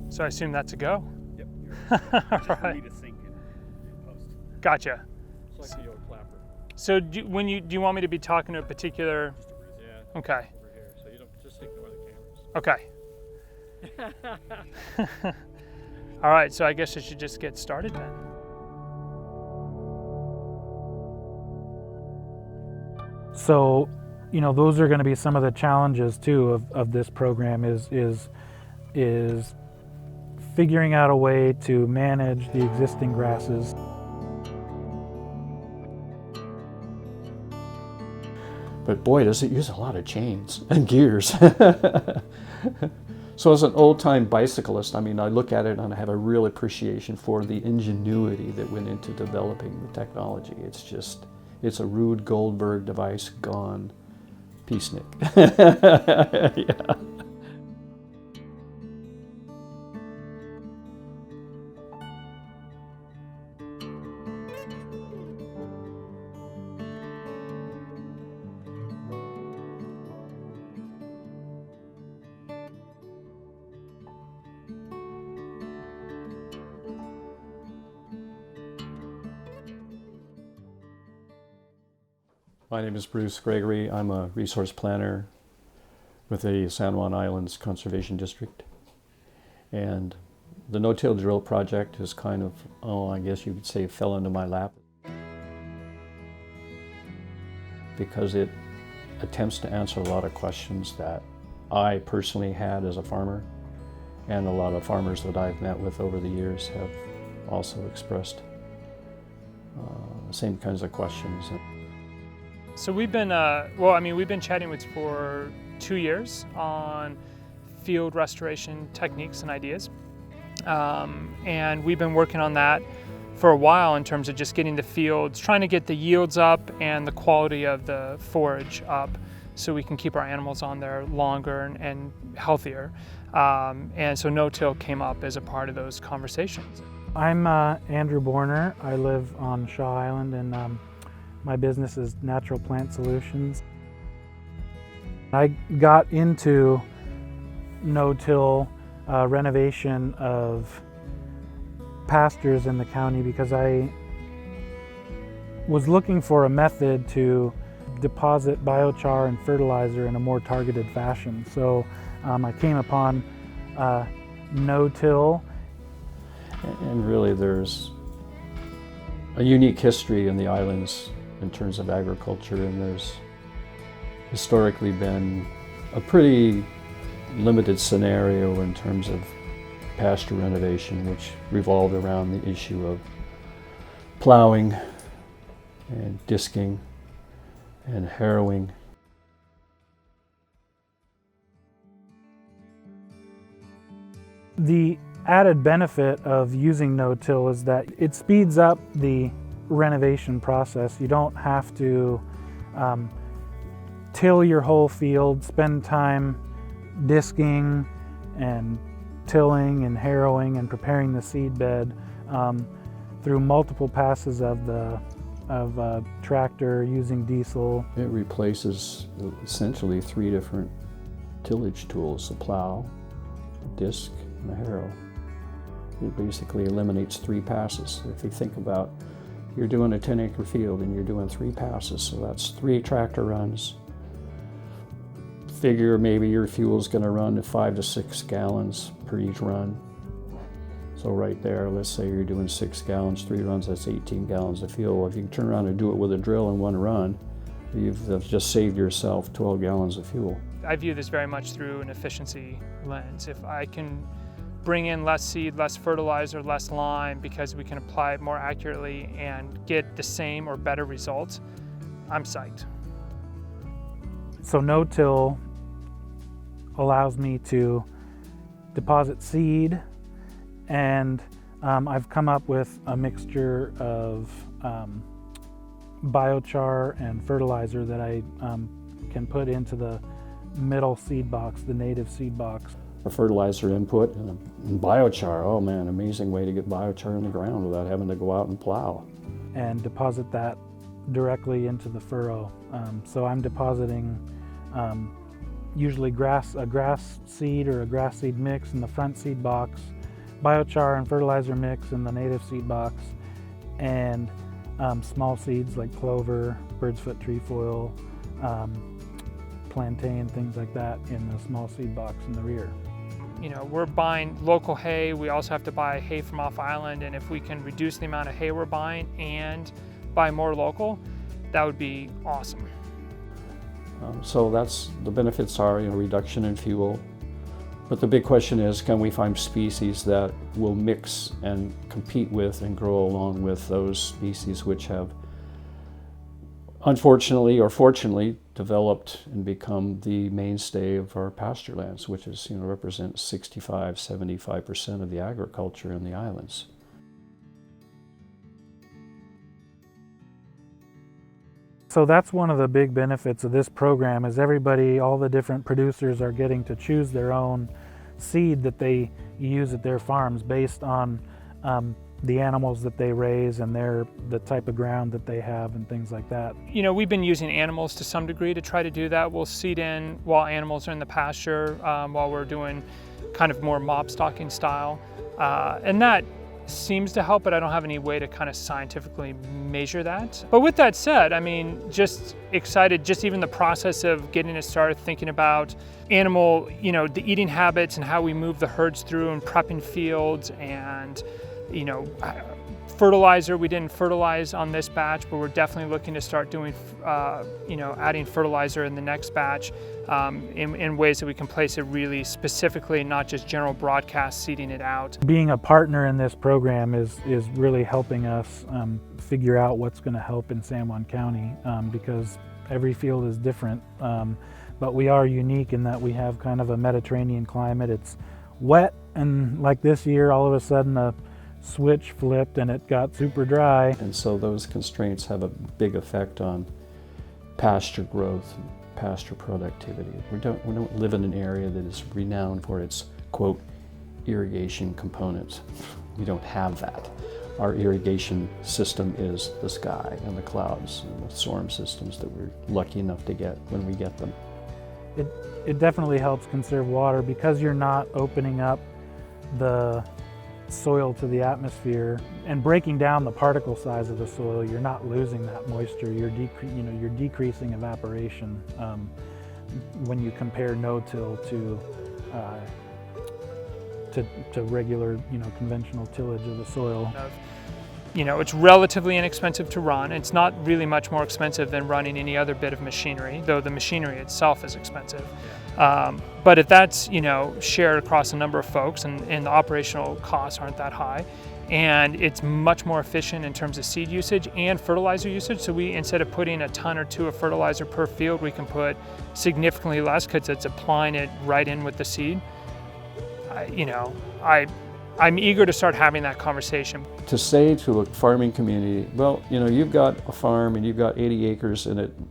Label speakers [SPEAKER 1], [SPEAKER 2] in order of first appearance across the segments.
[SPEAKER 1] So I assume that's a go?
[SPEAKER 2] Yep.
[SPEAKER 1] All right.
[SPEAKER 2] Need to sync in post.
[SPEAKER 1] Gotcha.
[SPEAKER 2] It's like the old clapper.
[SPEAKER 1] So do you want me to be talking to a particular?
[SPEAKER 2] Yeah.
[SPEAKER 1] Okay.
[SPEAKER 2] Over here, so you don't just ignore the cameras.
[SPEAKER 1] Okay. All right. So I guess I should just get started then.
[SPEAKER 3] So, those are going to be some of the challenges too of this program is figuring out a way to manage the existing grasses.
[SPEAKER 4] But boy, does it use a lot of chains and gears. So as an old-time bicyclist, I look at it and I have a real appreciation for the ingenuity that went into developing the technology. It's a Rube Goldberg device gone peacenik. Yeah. My name is Bruce Gregory. I'm a resource planner with the San Juan Islands Conservation District. And the no-till drill project is kind of, I guess you could say, fell into my lap, because it attempts to answer a lot of questions that I personally had as a farmer, and a lot of farmers that I've met with over the years have also expressed the same kinds of questions.
[SPEAKER 1] So we've been we've been chatting with for 2 years on field restoration techniques and ideas, and we've been working on that for a while in terms of just getting the fields, trying to get the yields up and the quality of the forage up, so we can keep our animals on there longer and healthier. And so no-till came up as a part of those conversations.
[SPEAKER 3] I'm Andrew Borner. I live on Shaw Island, and my business is Natural Plant Solutions. I got into no-till renovation of pastures in the county because I was looking for a method to deposit biochar and fertilizer in a more targeted fashion. So I came upon no-till.
[SPEAKER 4] And really there's a unique history in the islands in terms of agriculture, and there's historically been a pretty limited scenario in terms of pasture renovation, which revolved around the issue of plowing and disking and harrowing.
[SPEAKER 3] The added benefit of using no-till is that it speeds up the renovation process. You don't have to till your whole field, spend time disking and tilling and harrowing and preparing the seed bed through multiple passes of the tractor using diesel.
[SPEAKER 4] It replaces essentially 3 different tillage tools: the plow, the disc, and the harrow. It basically eliminates 3 passes. If you think about, you're doing a 10-acre field and you're doing 3 passes, so that's 3 tractor runs. Figure maybe your fuel's going to run to 5 to 6 gallons per each run. So right there, let's say you're doing 6 gallons, 3 runs, that's 18 gallons of fuel. If you can turn around and do it with a drill in 1 run, you've just saved yourself 12 gallons of fuel.
[SPEAKER 1] I view this very much through an efficiency lens. If I can bring in less seed, less fertilizer, less lime, because we can apply it more accurately and get the same or better results, I'm psyched.
[SPEAKER 3] So no-till allows me to deposit seed, and I've come up with a mixture of biochar and fertilizer that I can put into the middle seed box, the native seed box.
[SPEAKER 4] A fertilizer input and biochar, oh man, amazing way to get biochar in the ground without having to go out and plow.
[SPEAKER 3] And deposit that directly into the furrow. So I'm depositing usually a grass seed or a grass seed mix in the front seed box, biochar and fertilizer mix in the native seed box, and small seeds like clover, bird's foot trefoil, plantain, things like that in the small seed box in the rear.
[SPEAKER 1] You know, we're buying local hay. We also have to buy hay from off island, and if we can reduce the amount of hay we're buying and buy more local, that would be awesome.
[SPEAKER 4] So that's the benefits are, you know, reduction in fuel. But the big question is, can we find species that will mix and compete with and grow along with those species which have, unfortunately or fortunately, developed and become the mainstay of our pasture lands, which is, you know, represents 65–75% of the agriculture in the islands.
[SPEAKER 3] So that's one of the big benefits of this program is everybody, all the different producers are getting to choose their own seed that they use at their farms based on the animals that they raise and the type of ground that they have and things like that.
[SPEAKER 1] You know, we've been using animals to some degree to try to do that. We'll seed in while animals are in the pasture, while we're doing kind of more mob stocking style. And that seems to help, but I don't have any way to kind of scientifically measure that. But with that said, I mean, just excited, just even the process of getting it started, thinking about animal, you know, the eating habits and how we move the herds through and prepping fields and, you know, fertilizer. We didn't fertilize on this batch, but we're definitely looking to start doing, you know, adding fertilizer in the next batch in ways that we can place it really specifically, not just general broadcast seeding it out.
[SPEAKER 3] Being a partner in this program is really helping us figure out what's going to help in San Juan County because every field is different, but we are unique in that we have kind of a Mediterranean climate. It's wet, and like this year, all of a sudden a switch flipped and it got super dry.
[SPEAKER 4] And so those constraints have a big effect on pasture growth and pasture productivity. We don't live in an area that is renowned for its, quote, irrigation components. We don't have that. Our irrigation system is the sky and the clouds and the storm systems that we're lucky enough to get when we get them.
[SPEAKER 3] It definitely helps conserve water because you're not opening up the soil to the atmosphere and breaking down the particle size of the soil. You're not losing that moisture. You're decreasing evaporation when you compare no-till to regular, conventional tillage of the soil.
[SPEAKER 1] You know, it's relatively inexpensive to run. It's not really much more expensive than running any other bit of machinery, though the machinery itself is expensive. But if that's, shared across a number of folks and the operational costs aren't that high, and it's much more efficient in terms of seed usage and fertilizer usage. So we, instead of putting a ton or two of fertilizer per field, we can put significantly less because it's applying it right in with the seed. I'm eager to start having that conversation.
[SPEAKER 4] To say to a farming community, well, you've got a farm and you've got 80 acres and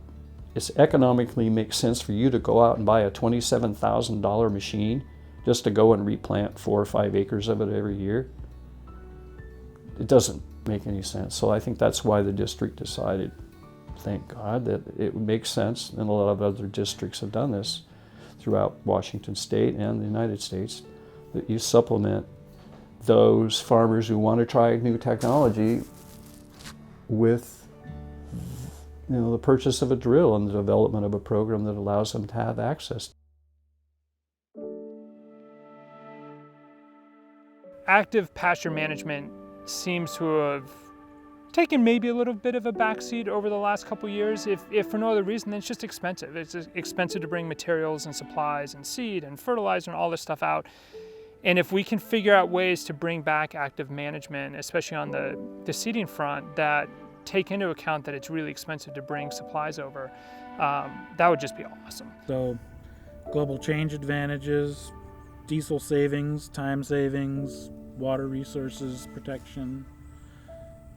[SPEAKER 4] it's economically makes sense for you to go out and buy a $27,000 machine just to go and replant 4 or 5 acres of it every year. It doesn't make any sense. So I think that's why the district decided, thank God, that it makes sense, and a lot of other districts have done this throughout Washington State and the United States, that you supplement those farmers who want to try new technology with the purchase of a drill and the development of a program that allows them to have access.
[SPEAKER 1] Active pasture management seems to have taken maybe a little bit of a backseat over the last couple years, if for no other reason than it's just expensive. It's expensive to bring materials and supplies and seed and fertilizer and all this stuff out. And if we can figure out ways to bring back active management, especially on the seeding front, that take into account that it's really expensive to bring supplies over, that would just be awesome.
[SPEAKER 3] So global change advantages, diesel savings, time savings, water resources protection.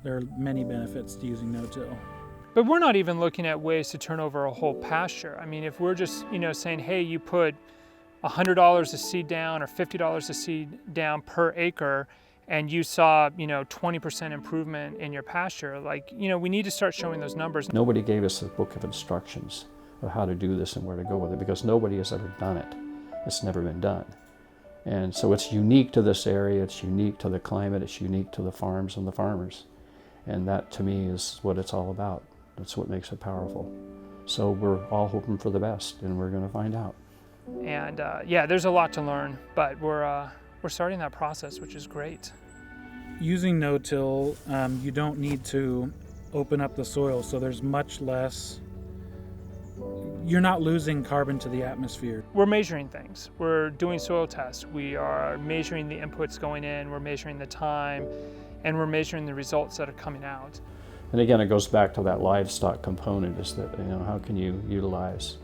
[SPEAKER 3] There are many benefits to using no-till.
[SPEAKER 1] But we're not even looking at ways to turn over a whole pasture. I mean, if we're just saying, hey, you put $100 a seed down or $50 a seed down per acre, and you saw 20% improvement in your pasture, we need to start showing those numbers.
[SPEAKER 4] Nobody gave us a book of instructions of how to do this and where to go with it, because nobody has ever done it. It's never been done. And so it's unique to this area, it's unique to the climate, it's unique to the farms and the farmers. And that to me is what it's all about. That's what makes it powerful. So we're all hoping for the best, and we're going to find out.
[SPEAKER 1] And yeah, there's a lot to learn, but we're starting that process, which is great.
[SPEAKER 3] Using no-till, you don't need to open up the soil, so there's much less. You're not losing carbon to the atmosphere.
[SPEAKER 1] We're measuring things. We're doing soil tests. We are measuring the inputs going in, we're measuring the time, and we're measuring the results that are coming out.
[SPEAKER 4] And again, it goes back to that livestock component, is that, how can you utilize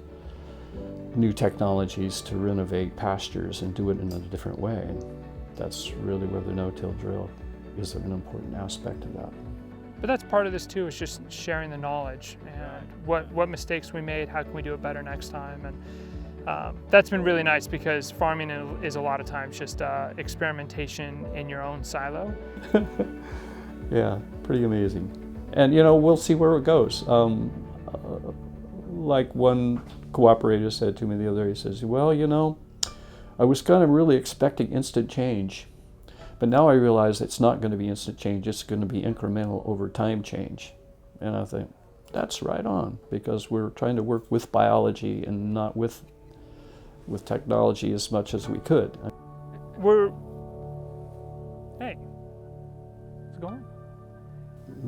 [SPEAKER 4] new technologies to renovate pastures and do it in a different way? And that's really where the no-till drill is an important aspect of that.
[SPEAKER 1] But that's part of this too, is just sharing the knowledge and what mistakes we made, how can we do it better next time. And that's been really nice, because farming is a lot of times just experimentation in your own silo.
[SPEAKER 4] Yeah, pretty amazing. And we'll see where it goes. Like one cooperator said to me the other day, he says, well, I was kind of really expecting instant change, but now I realize it's not going to be instant change, it's going to be incremental over time change. And I think, that's right on, because we're trying to work with biology and not with technology as much as we could.
[SPEAKER 1] Hey, what's going on?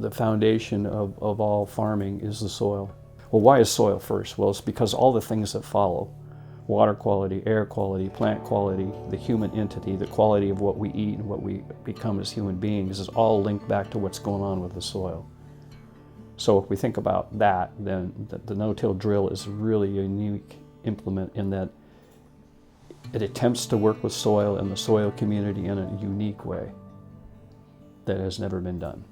[SPEAKER 4] The foundation of all farming is the soil. Well, why is soil first? Well, it's because all the things that follow, water quality, air quality, plant quality, the human entity, the quality of what we eat and what we become as human beings, is all linked back to what's going on with the soil. So if we think about that, then the no-till drill is really a unique implement in that it attempts to work with soil and the soil community in a unique way that has never been done.